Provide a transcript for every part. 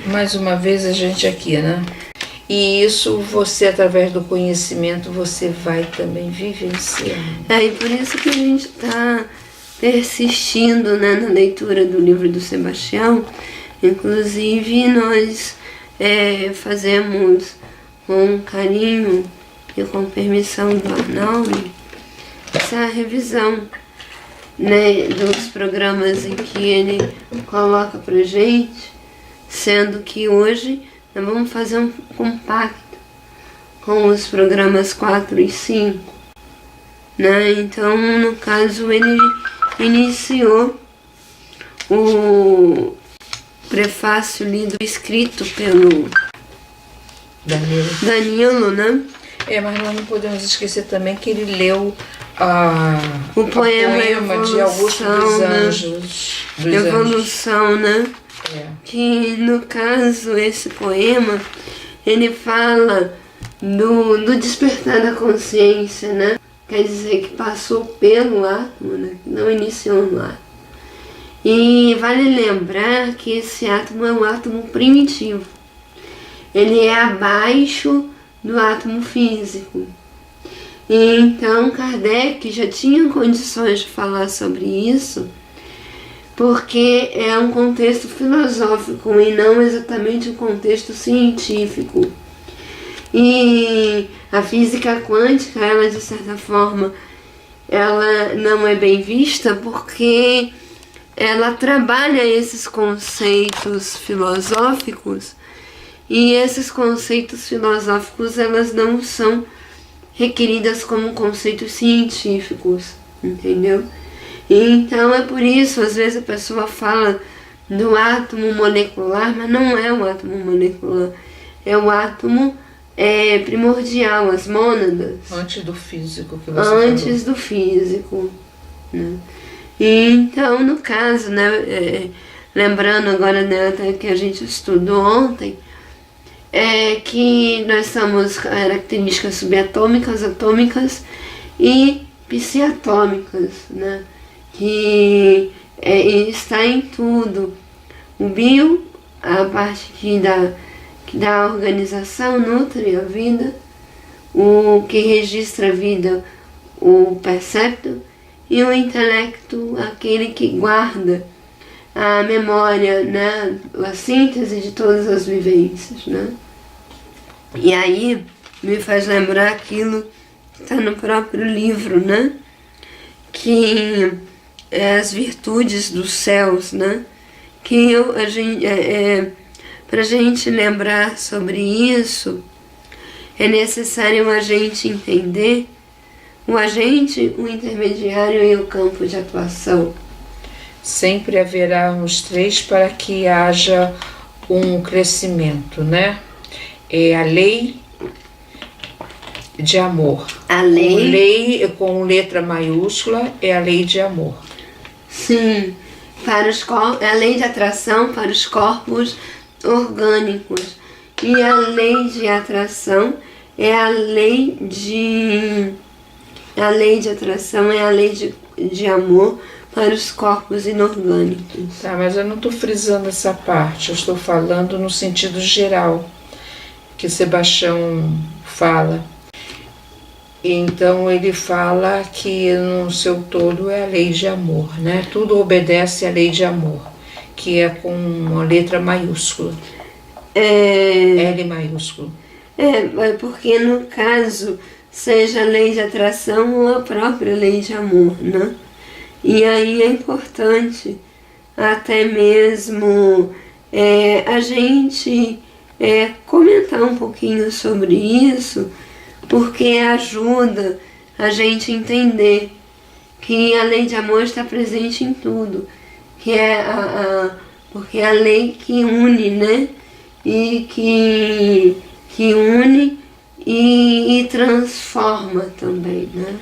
Mais uma vez a gente aqui, né? E isso você, através do conhecimento, você vai também vivenciando. E por isso que a gente está persistindo, né, na leitura do livro do Sebastião. Inclusive nós fazemos com carinho e com permissão do Arnaldo essa revisão, né, dos programas em que ele coloca pra gente, sendo que hoje nós vamos fazer um compacto com os programas 4 e 5, né? Então, no caso, ele iniciou o prefácio lido escrito pelo Danilo, né? Mas nós não podemos esquecer também que ele leu o poema de Augusto dos Anjos. Evolução, né? Que no caso, esse poema, ele fala do despertar da consciência, né? Quer dizer que passou pelo átomo, né? Não iniciou no átomo. E vale lembrar que esse átomo é um átomo primitivo. Ele é abaixo do átomo físico. E então Kardec já tinha condições de falar sobre isso, porque é um contexto filosófico e não exatamente um contexto científico. E a física quântica, ela de certa forma, ela não é bem vista porque ela trabalha esses conceitos filosóficos, e esses conceitos filosóficos, elas não são requeridas como conceitos científicos, entendeu? Então é por isso, às vezes a pessoa fala do átomo molecular, mas não é o átomo molecular, é o átomo primordial, as mônadas. Antes do físico que você falou. Antes do físico, né? Então, no caso, né, lembrando agora, né, até que a gente estudou ontem, que nós somos características subatômicas, atômicas e psiatômicas, né? Que está em tudo. O bio, a parte que dá a organização, nutre a vida, o que registra a vida, o percepto, e o intelecto, aquele que guarda a memória, né, a síntese de todas as vivências, né? E aí me faz lembrar aquilo que está no próprio livro, né? Que é as virtudes dos céus, né? Que para a gente lembrar sobre isso, é necessário a gente entender o agente, o intermediário e o campo de atuação. Sempre haverá os três para que haja um crescimento, né? É a lei de amor. A lei com letra maiúscula é a lei de amor. Sim, é a lei de atração para os corpos orgânicos. E a lei de atração é a lei de atração, é a lei de amor para os corpos inorgânicos. Tá, mas eu não estou frisando essa parte, eu estou falando no sentido geral, que Sebastião fala. Então ele fala que no seu todo é a lei de amor, né? Tudo obedece à lei de amor, que é com uma letra maiúscula. L maiúsculo. Porque no caso, seja a lei de atração ou a própria lei de amor, né? E aí é importante até mesmo a gente comentar um pouquinho sobre isso, porque ajuda a gente entender que a lei de amor está presente em tudo, que porque é a lei que une, né? E que une e transforma também, né?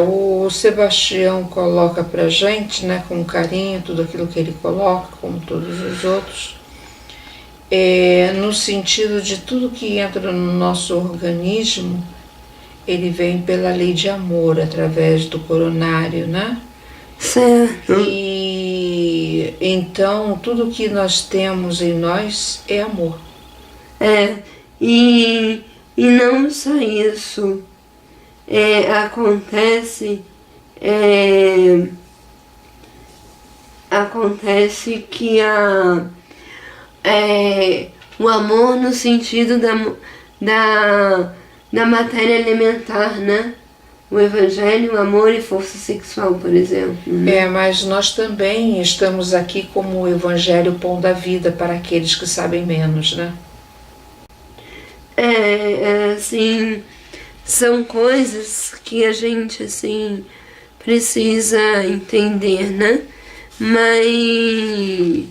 O Sebastião coloca pra gente, né, com carinho, tudo aquilo que ele coloca, como todos os outros, no sentido de tudo que entra no nosso organismo, ele vem pela lei de amor, através do coronário, né? Certo. E Então, tudo que nós temos em nós é amor. E não só isso. Acontece que o amor no sentido da matéria elementar, né? O evangelho, o amor e força sexual, por exemplo. Né? Mas nós também estamos aqui como o evangelho pão da vida para aqueles que sabem menos, né? Assim, são coisas que a gente, assim, precisa entender, né? Mas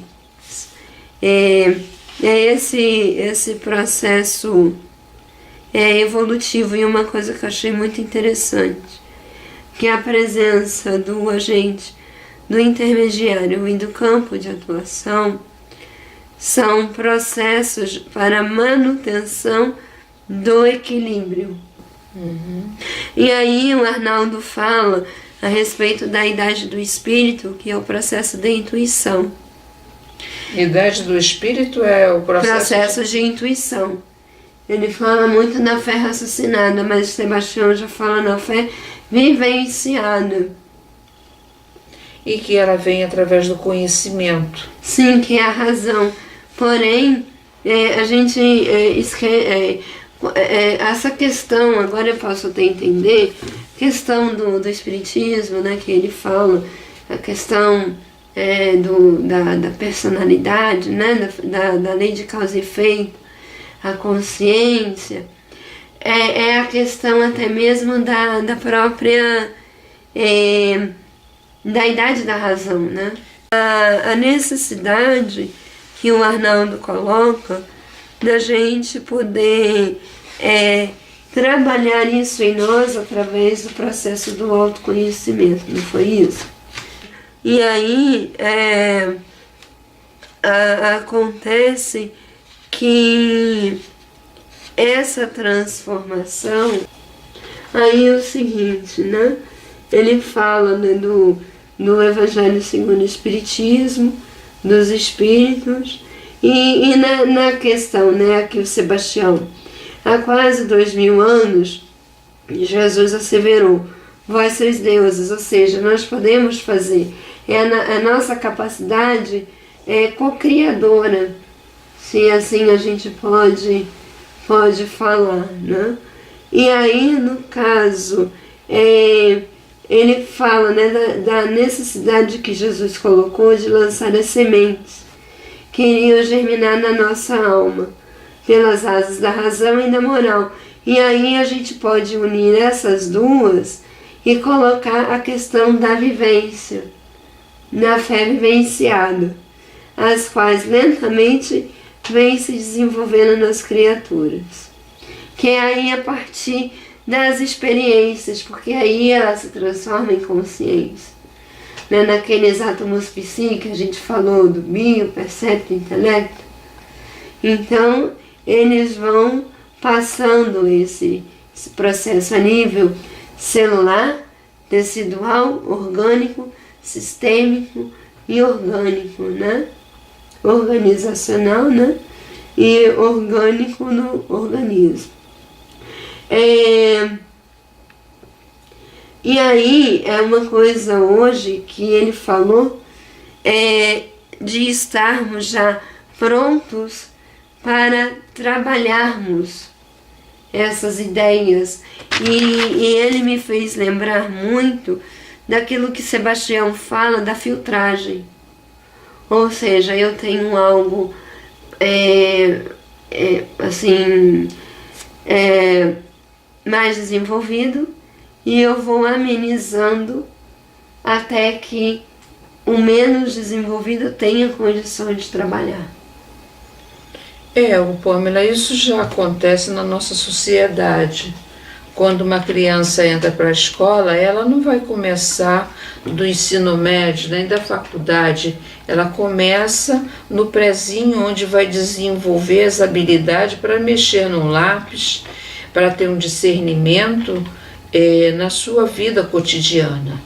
esse processo evolutivo, e uma coisa que eu achei muito interessante, que é a presença do agente, do intermediário e do campo de atuação, são processos para manutenção do equilíbrio. E aí o Arnaldo fala a respeito da idade do espírito, que é o processo de intuição. Idade do espírito é o processo de intuição. Ele fala muito na fé raciocinada, mas Sebastião já fala na fé vivenciada. E que ela vem através do conhecimento. Sim, que é a razão. Porém, a gente essa questão, agora eu posso até entender, questão do espiritismo, né, que ele fala, a questão da personalidade, né, da lei de causa e efeito, a consciência, a questão até mesmo da própria da idade da razão, né? A necessidade que o Arnaldo coloca da gente poder trabalhar isso em nós através do processo do autoconhecimento, não foi isso? E aí acontece que essa transformação, aí é o seguinte, né? Ele fala, né, do Evangelho segundo o Espiritismo, dos Espíritos, e na questão, né, aqui o Sebastião, há quase 2000 anos, Jesus asseverou, vós sois deuses, ou seja, nós podemos fazer, a nossa capacidade co-criadora, se assim a gente pode falar, né? E aí, no caso, ele fala, né, da necessidade que Jesus colocou de lançar as sementes que iriam germinar na nossa alma, pelas asas da razão e da moral. E aí a gente pode unir essas duas e colocar a questão da vivência, na fé vivenciada, as quais lentamente vem se desenvolvendo nas criaturas. Que é aí a partir das experiências, porque aí ela se transforma em consciência. Né? Naqueles átomos psíquicos que a gente falou do bio, percepto, intelecto. Então, eles vão passando esse processo a nível celular, tecidual, orgânico, sistêmico e orgânico, né? Organizacional, né? E orgânico no organismo. E aí é uma coisa hoje que ele falou de estarmos já prontos para trabalharmos essas ideias. E ele me fez lembrar muito daquilo que Sebastião fala da filtragem. Ou seja, eu tenho algo mais desenvolvido e eu vou amenizando até que o menos desenvolvido tenha condição de trabalhar. Pamela, isso já acontece na nossa sociedade. Quando uma criança entra para a escola, ela não vai começar do ensino médio, nem da faculdade. Ela começa no prezinho, onde vai desenvolver as habilidades para mexer no lápis, para ter um discernimento na sua vida cotidiana.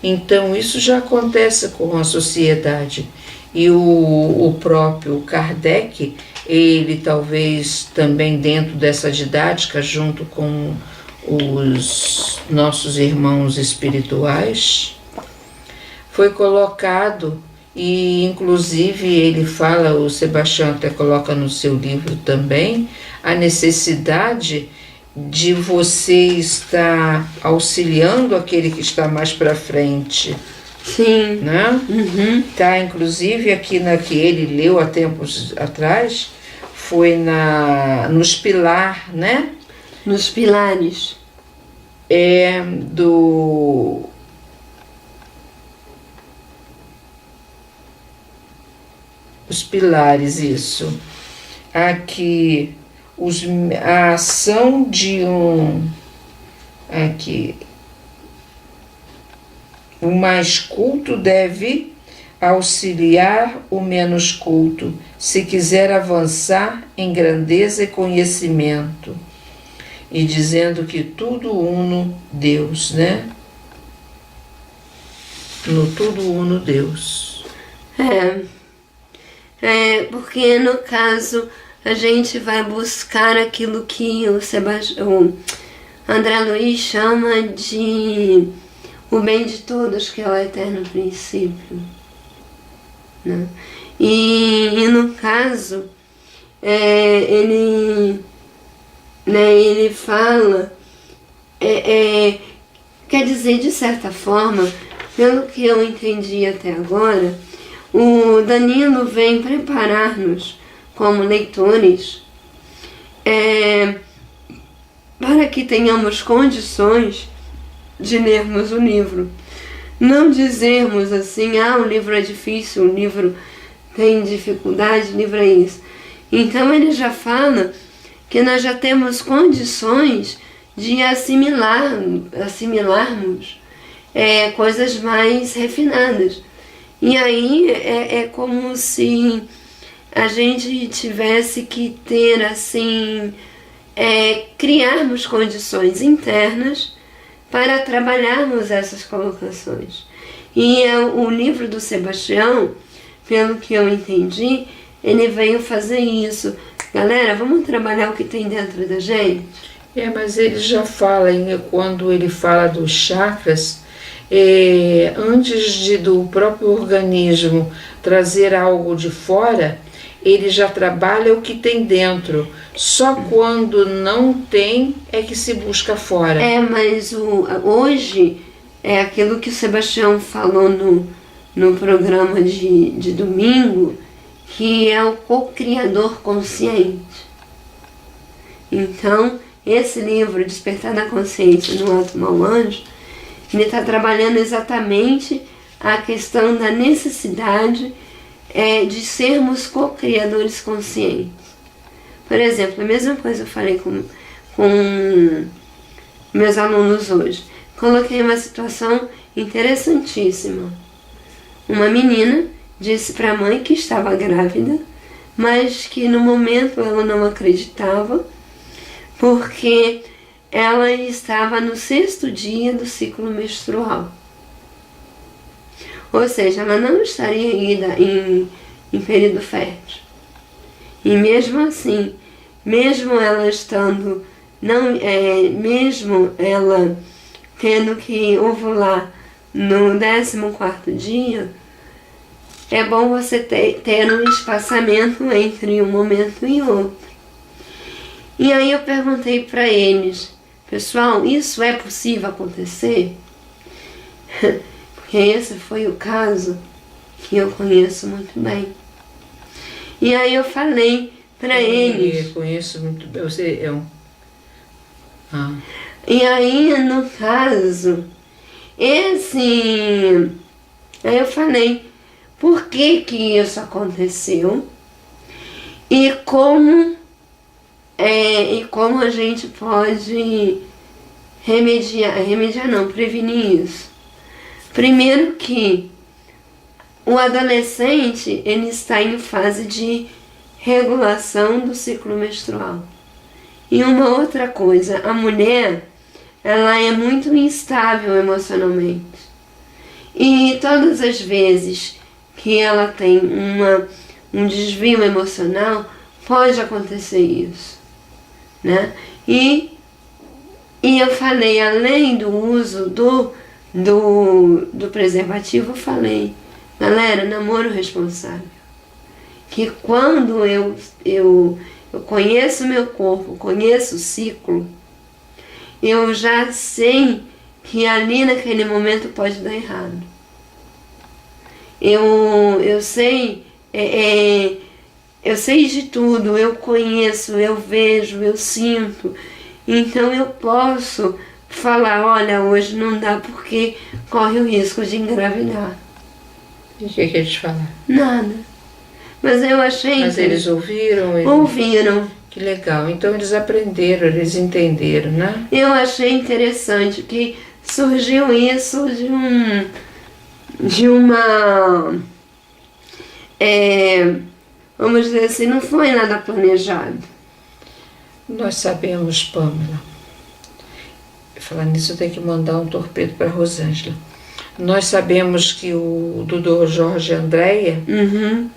Então, isso já acontece com a sociedade. E o próprio Kardec, ele talvez também dentro dessa didática, junto com os nossos irmãos espirituais, foi colocado, e inclusive ele fala, o Sebastião até coloca no seu livro também, a necessidade de você estar auxiliando aquele que está mais para frente. Sim. Né? Tá, inclusive aqui na que ele leu há tempos atrás, foi nos pilar, né? Nos pilares. Os pilares, isso. Aqui, a ação de aqui. O mais culto deve auxiliar o menos culto, se quiser avançar em grandeza e conhecimento. E dizendo que tudo uno Deus, né? No tudo uno Deus. Porque no caso a gente vai buscar aquilo que o André Luiz chama de o bem de todos, que é o eterno princípio, né? E no caso, ele fala, quer dizer, de certa forma, pelo que eu entendi até agora, o Danilo vem preparar-nos como leitores para que tenhamos condições de lermos o livro. Não dizermos assim, o livro é difícil, o livro tem dificuldade, o livro é isso. Então ele já fala que nós já temos condições de assimilarmos coisas mais refinadas. E aí é como se a gente tivesse que ter assim, criarmos condições internas para trabalharmos essas colocações. E o livro do Sebastião, pelo que eu entendi, ele veio fazer isso. Galera, vamos trabalhar o que tem dentro da gente? Mas ele já fala, quando ele fala dos chakras, antes do próprio organismo trazer algo de fora, ele já trabalha o que tem dentro. Só quando não tem é que se busca fora. Mas hoje é aquilo que o Sebastião falou no programa de domingo, que é o co-criador consciente. Então, esse livro, Despertar da Consciência no Alto Mau Anjo, ele está trabalhando exatamente a questão da necessidade de sermos co-criadores conscientes. Por exemplo, a mesma coisa eu falei com meus alunos hoje. Coloquei uma situação interessantíssima. Uma menina disse para a mãe que estava grávida, mas que no momento ela não acreditava, porque ela estava no 6º dia do ciclo menstrual. Ou seja, ela não estaria em período fértil. E mesmo assim, mesmo ela estando, mesmo ela tendo que ovular no 14º dia, é bom você ter um espaçamento entre um momento e outro. E aí eu perguntei para eles, pessoal, isso é possível acontecer? Porque esse foi o caso que eu conheço muito bem. E aí eu falei para eles. Eu conheço muito bem. Você é um. E aí, no caso, aí eu falei por que isso aconteceu e como a gente pode prevenir isso. Primeiro que o adolescente, ele está em fase de regulação do ciclo menstrual. E uma outra coisa, a mulher, ela é muito instável emocionalmente. E todas as vezes que ela tem um desvio emocional, pode acontecer isso, né? E eu falei, além do uso do preservativo, eu falei, galera, namoro responsável. Que quando eu conheço meu corpo, conheço o ciclo, eu já sei que ali naquele momento pode dar errado. Eu sei, eu sei de tudo, eu conheço, eu vejo, eu sinto. Então eu posso falar, olha, hoje não dá porque corre o risco de engravidar. E o que eles falaram? Nada. Mas eu achei... Mas eles ouviram? Ouviram. Que legal. Então eles aprenderam, eles entenderam, né? Eu achei interessante que surgiu isso de uma... vamos dizer assim, não foi nada planejado. Nós sabemos, Pâmela. Falar nisso, eu tenho que mandar um torpedo para a Rosângela. Nós sabemos que o Dr. Jorge Andréia,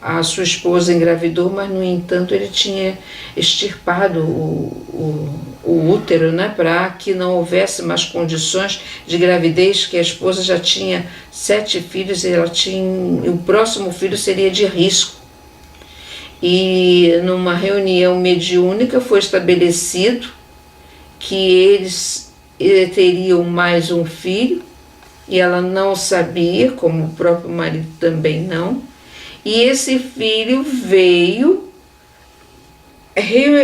a sua esposa engravidou, mas, no entanto, ele tinha extirpado o útero, né, para que não houvesse mais condições de gravidez, que a esposa já tinha 7 filhos e o próximo filho seria de risco. E numa reunião mediúnica foi estabelecido que eles teriam mais um filho, e ela não sabia, como o próprio marido também não, e esse filho veio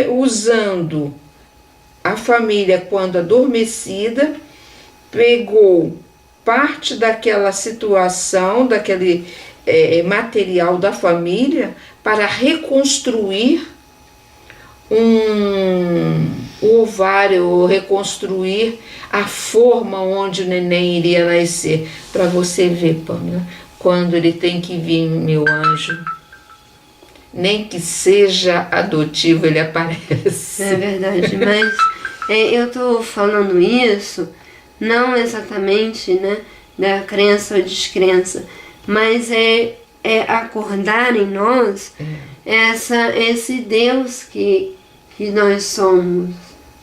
usando a família quando adormecida, pegou parte daquela situação, daquele material da família para reconstruir o ovário, ou reconstruir a forma onde o neném iria nascer. Para você ver, Pâmela, quando ele tem que vir, meu anjo, nem que seja adotivo, ele aparece. É verdade, mas eu estou falando isso não exatamente, né, da crença ou descrença, mas é acordar em nós esse Deus que nós somos,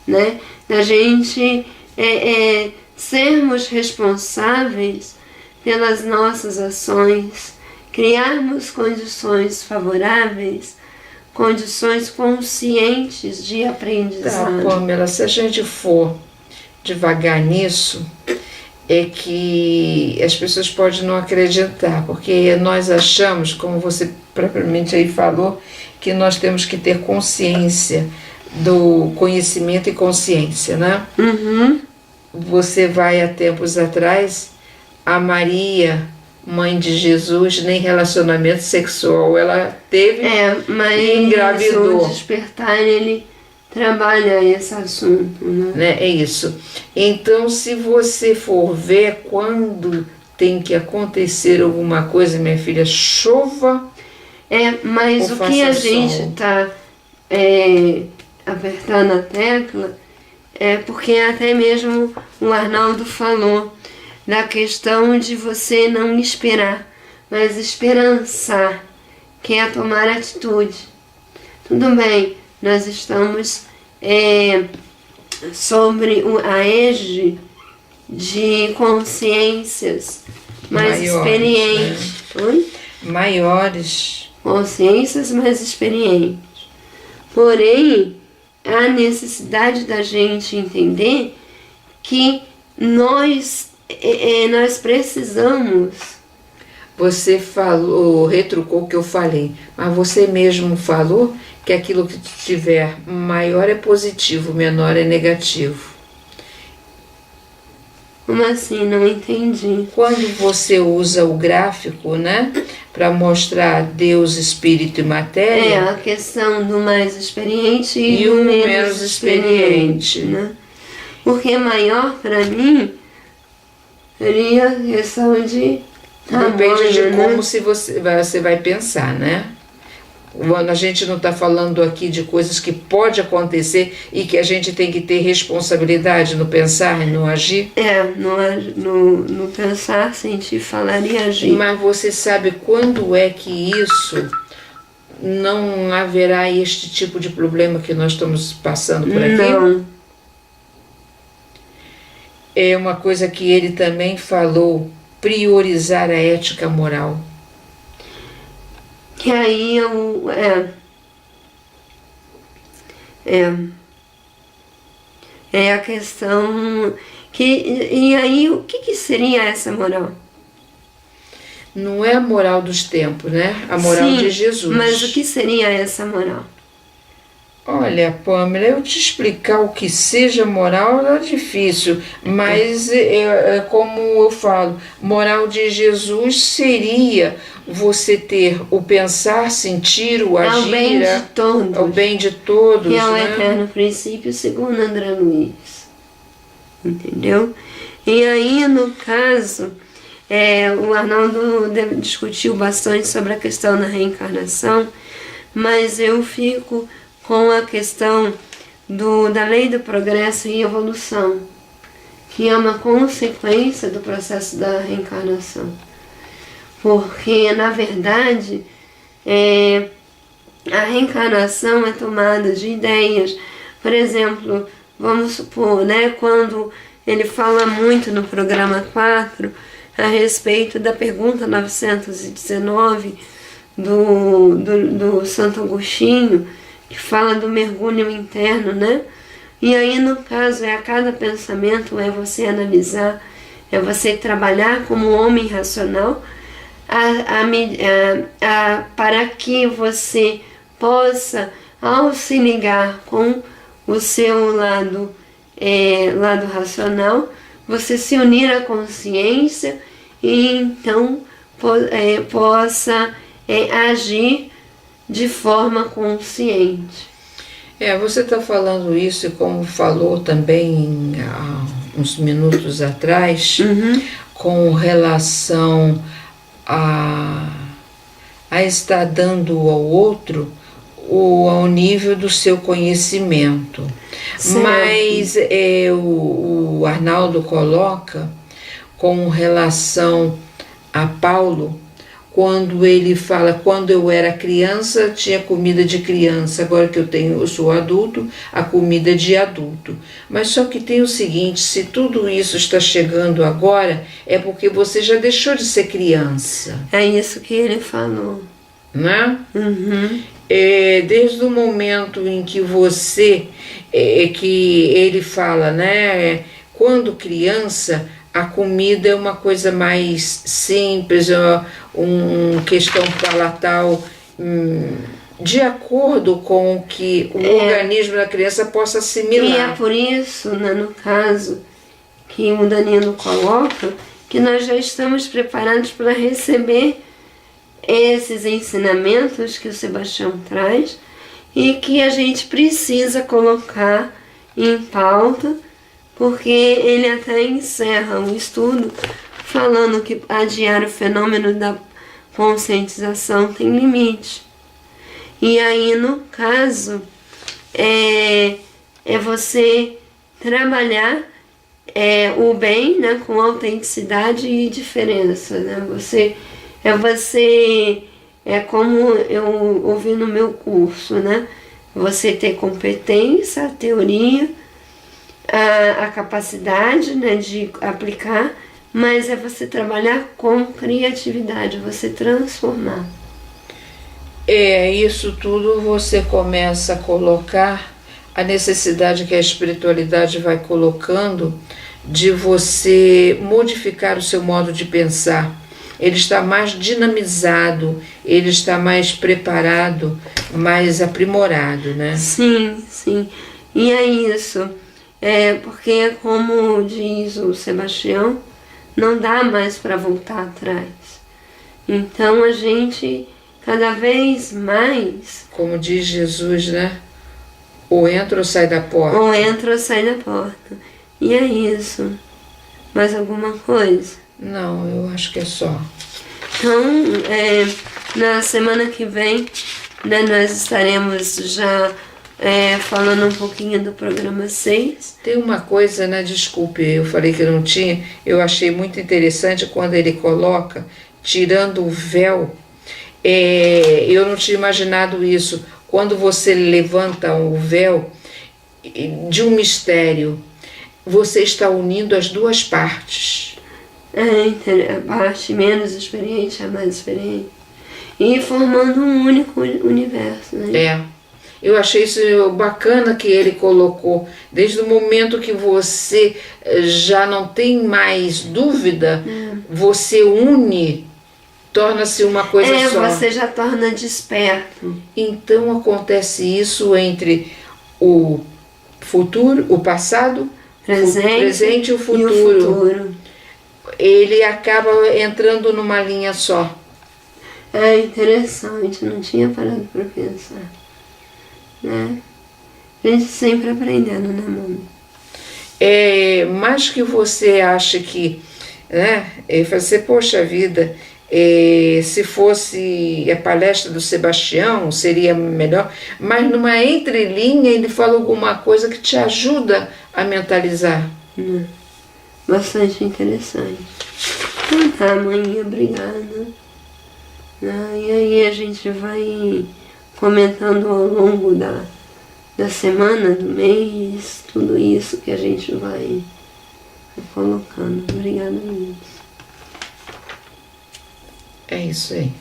né? Da gente sermos responsáveis pelas nossas ações, criarmos condições favoráveis, condições conscientes de aprendizado. Tá, Pâmela, se a gente for devagar nisso, é que as pessoas podem não acreditar, porque nós achamos, como você propriamente aí falou, que nós temos que ter consciência do conhecimento e consciência, né? Você vai há tempos atrás, a Maria, mãe de Jesus, nem relacionamento sexual ela teve, mas e engravidou. O despertar, ele trabalha esse assunto, né? É isso. Então, se você for ver quando tem que acontecer alguma coisa, minha filha, chova. Mas o que a gente está apertando a tecla é porque até mesmo o Arnaldo falou da questão de você não esperar, mas esperançar, que é tomar atitude. Tudo bem, nós estamos sobre a égide de consciências mais experientes. Né? Maiores. Consciências mais experientes. Porém, há necessidade da gente entender que nós precisamos. Você falou, retrucou o que eu falei, mas você mesmo falou que aquilo que tiver maior é positivo, menor é negativo. Como assim? Não entendi. Quando você usa o gráfico, né, para mostrar Deus, Espírito e Matéria... a questão do mais experiente e do menos experiente, né? Porque maior, para mim, seria a questão de tamanho, depende de como né? se você vai pensar, né? A gente não está falando aqui de coisas que pode acontecer e que a gente tem que ter responsabilidade no pensar e no agir? No pensar, sentir, falar e agir. Mas você sabe quando é que isso não haverá este tipo de problema que nós estamos passando por aqui? Não. É uma coisa que ele também falou, priorizar a ética moral. Que aí é a questão e aí o que seria essa moral? Não é a moral dos tempos, né? A moral Sim, de Jesus. Mas o que seria essa moral? Olha, Pamela, eu te explicar o que seja moral é difícil, mas como eu falo, moral de Jesus seria você ter o pensar, sentir, o agir, ao bem de todos, ao bem de todos, que é o né? eterno princípio, segundo André Luiz, entendeu? E aí, no caso, o Arnaldo discutiu bastante sobre a questão da reencarnação, mas eu fico com a questão da lei do progresso e evolução, que é uma consequência do processo da reencarnação. Porque, na verdade, a reencarnação é tomada de ideias. Por exemplo, vamos supor, né, quando ele fala muito no programa 4 a respeito da pergunta 919 do Santo Agostinho, que fala do mergulho interno, né? E aí, no caso, a cada pensamento é você analisar, é você trabalhar como homem racional para que você possa, ao se ligar com o seu lado racional, você se unir à consciência e então possa agir de forma consciente. Você está falando isso, e como falou também há uns minutos atrás, com relação a estar dando ao outro ao nível do seu conhecimento. Certo. Mas o Arnaldo coloca com relação a Paulo, quando ele fala, quando eu era criança, tinha comida de criança, agora que eu sou adulto, a comida de adulto. Mas só que tem o seguinte, se tudo isso está chegando agora, é porque você já deixou de ser criança. É isso que ele falou. Né? Uhum. Desde o momento em que você, que ele fala, né, quando criança, a comida é uma coisa mais simples, uma questão palatal, de acordo com o que o organismo da criança possa assimilar. E é por isso, né, no caso, que o Danilo coloca, que nós já estamos preparados para receber esses ensinamentos que o Sebastião traz e que a gente precisa colocar em pauta, porque ele até encerra o estudo falando que adiar o fenômeno da conscientização tem limite. E aí, no caso, é você trabalhar o bem, né, com autenticidade e diferença. Né? É como eu ouvi no meu curso, né? Você ter competência, a teoria, a capacidade, né, de aplicar, mas é você trabalhar com criatividade, você transformar. Isso tudo você começa a colocar a necessidade que a espiritualidade vai colocando de você modificar o seu modo de pensar. Ele está mais dinamizado, ele está mais preparado, mais aprimorado, né? Sim, sim. E é isso. Porque, como diz o Sebastião, não dá mais para voltar atrás. Então a gente, cada vez mais... Como diz Jesus, né? Ou entra ou sai da porta. Ou entra ou sai da porta. E é isso. Mais alguma coisa? Não, eu acho que é só. Então, na semana que vem, né, nós estaremos já falando um pouquinho do programa 6. Tem uma coisa, né? Desculpe, eu falei que eu não tinha, eu achei muito interessante quando ele coloca, tirando o véu. Eu não tinha imaginado isso. Quando você levanta o véu de um mistério, você está unindo as duas partes. A parte menos experiente, a mais experiente. E formando um único universo, né? Eu achei isso bacana que ele colocou. Desde o momento que você já não tem mais dúvida, você une, torna-se uma coisa só. Você já torna desperto. Então acontece isso entre o futuro, o passado, presente e o futuro. Ele acaba entrando numa linha só. É interessante, não tinha parado para pensar. Né? A gente sempre aprendendo, né, mãe? Mais que você acha que, né, você, poxa vida, se fosse a palestra do Sebastião seria melhor, mas numa entrelinha ele fala alguma coisa que te ajuda a mentalizar. Bastante interessante. Então tá, mãe, obrigada. E aí a gente vai comentando ao longo da semana, do mês, tudo isso que a gente vai colocando. Obrigada, meninas. É isso aí.